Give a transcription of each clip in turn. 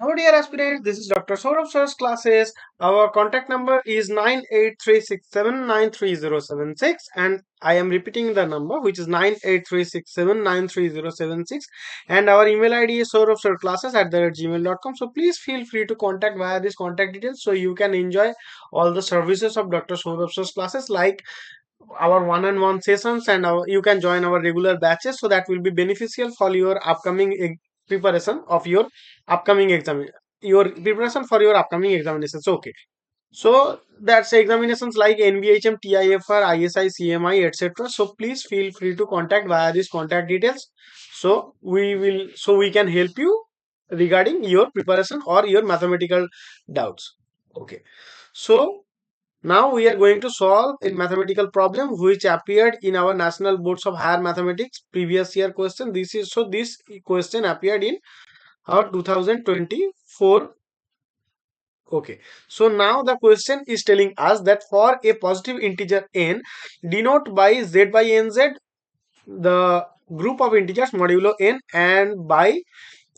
Hello, dear aspirants. This is Dr. Sourav Sir's classes. Our contact number is 98367930076, and I am repeating the number, which is 98367930076, and our email ID is souravsirclasses@gmail.com. So please feel free to contact via these contact details, so you can enjoy all the services of Dr. Sourav Sir's classes, like our one-on-one sessions, and you can join our regular batches, so that will be beneficial for your upcoming preparation of your upcoming exam, your preparation for your upcoming examinations. Okay, so that's examinations like NBHM, TIFR, ISI, CMI, etc. So please feel free to contact via these contact details, so we can help you regarding your preparation or your mathematical doubts. Okay, so now we are going to solve a mathematical problem which appeared in our National Boards of Higher Mathematics previous year question. This question appeared in our 2024. Okay. So now the question is telling us that for a positive integer n, denote by z by nz the group of integers modulo n, and by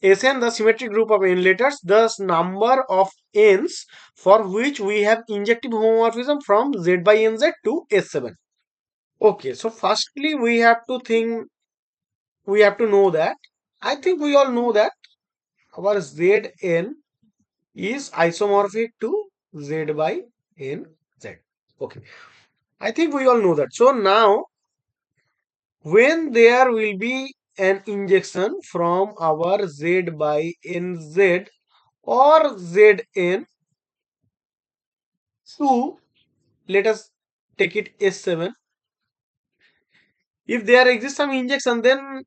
Sn the symmetric group of n letters, thus number of n's for which we have injective homomorphism from z by nz to S7. Okay, so firstly we have to know that, I think we all know that our Zn is isomorphic to z by nz. Okay, I think we all know that. So now when there will be an injection from our z by nz or Zn to, let us take it S7. If there exists some injection, then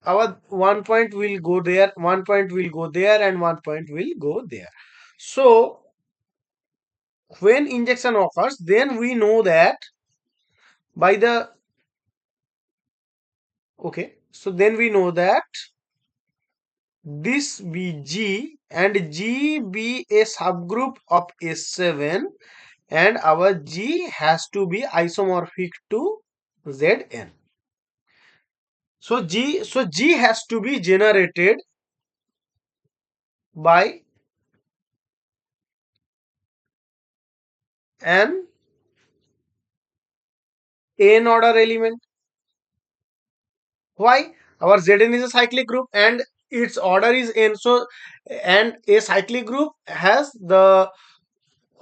our one point will go there, one point will go there, and one point will go there. So when injection occurs, then we know that by the, okay, so then we know that this be G and G be a subgroup of S7, and our G has to be isomorphic to Zn. So G has to be generated by an n order element. Why? Our Zn is a cyclic group and its order is n. So, and a cyclic group has the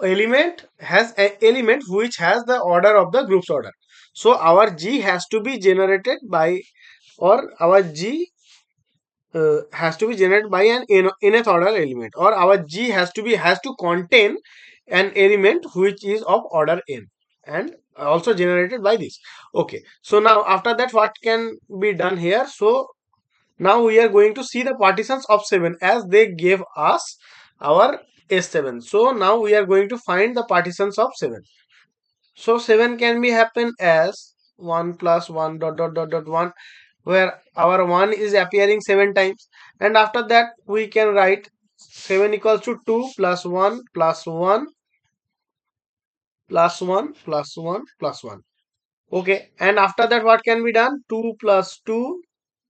element which has the order of the group's order. So our G has to be generated by, or our G has to be generated by an nth order element, or our G has to contain an element which is of order n, and also generated by this. Okay, so now after that what can be done here? So now we are going to see the partitions of 7 as they gave us our S7. So now we are going to find the partitions of 7. So 7 can be happen as 1 plus 1 dot dot dot dot 1, where our 1 is appearing 7 times, and after that we can write 7 equals to 2 plus 1 plus 1 plus 1 plus 1 plus 1. Okay, and after that what can be done? 2 plus 2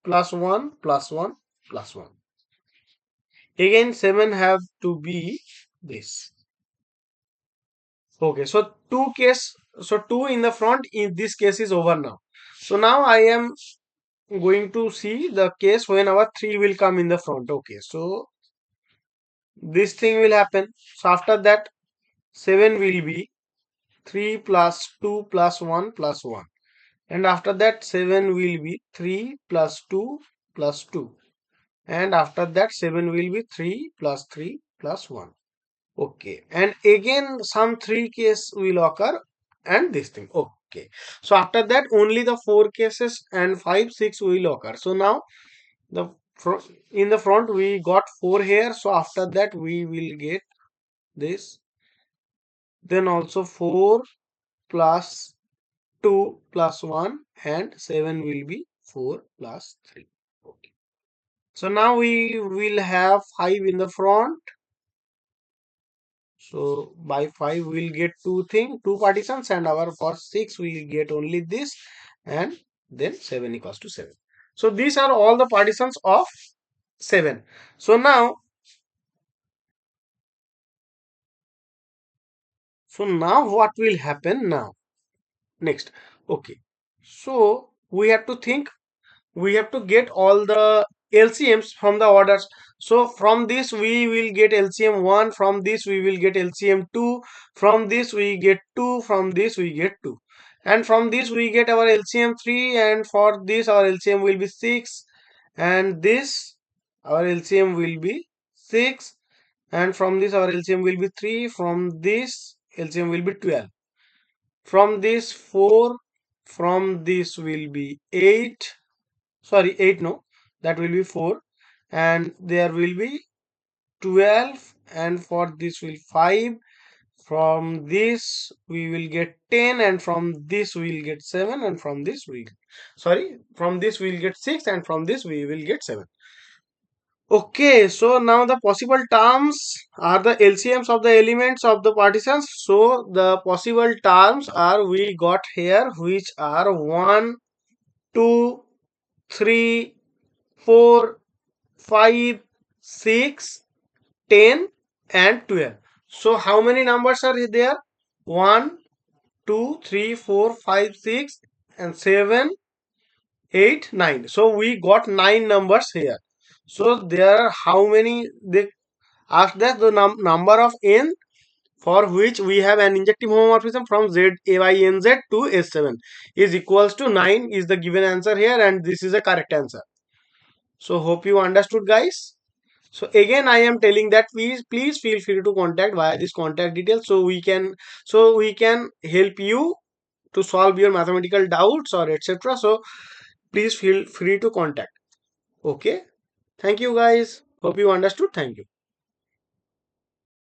plus 1 plus 1 plus 1. Again 7 have to be this. Okay, so 2 in the front in this case is over now. So now I am going to see the case when our 3 will come in the front. Okay, so this thing will happen. So after that 7 will be 3 plus 2 plus 1 plus 1, and after that 7 will be 3 plus 2 plus 2, and after that 7 will be 3 plus 3 plus 1. Okay, and again some 3 case will occur, and this thing. Okay, so after that only the 4 cases and 5 6 will occur. So now the in the front we got 4 here, so after that we will get this, then also 4 plus 2 plus 1, and 7 will be 4 plus 3. Okay, so now we will have 5 in the front. So by 5 we'll get two partitions, and our for 6 we'll get only this, and then 7 equals to 7. So these are all the partitions of 7. So now So now what will happen now? Next. Okay. So we have to think, we have to get all the LCMs from the orders. So from this we will get LCM 1, from this we will get LCM 2, from this we get 2, from this we get 2. And from this we get our LCM 3, and for this our LCM will be 6, and this our LCM will be 6, and from this our LCM will be 3, from this LCM will be 12. From this 4, from this will be 8, sorry 8 no, that will be 4, and there will be 12, and for this will 5, from this we will get 10, and from this we will get 7, and from this we, sorry, from this we will get 6, and from this we will get 7. Okay, so now the possible terms are the LCMs of the elements of the partitions. So the possible terms are, we got here, which are 1, 2, 3, 4, 5, 6, 10, and 12. So how many numbers are there? 1, 2, 3, 4, 5, 6, and 7, 8, 9. So we got 9 numbers here. So there are how many, they ask that the number of n for which we have an injective homomorphism from Z A Y N Z to S7 is equals to 9 is the given answer here, and this is a correct answer. So hope you understood, guys. So again I am telling that please feel free to contact via this contact details, so we can help you to solve your mathematical doubts or etc. So please feel free to contact. Okay, thank you guys, hope you understood. Thank you.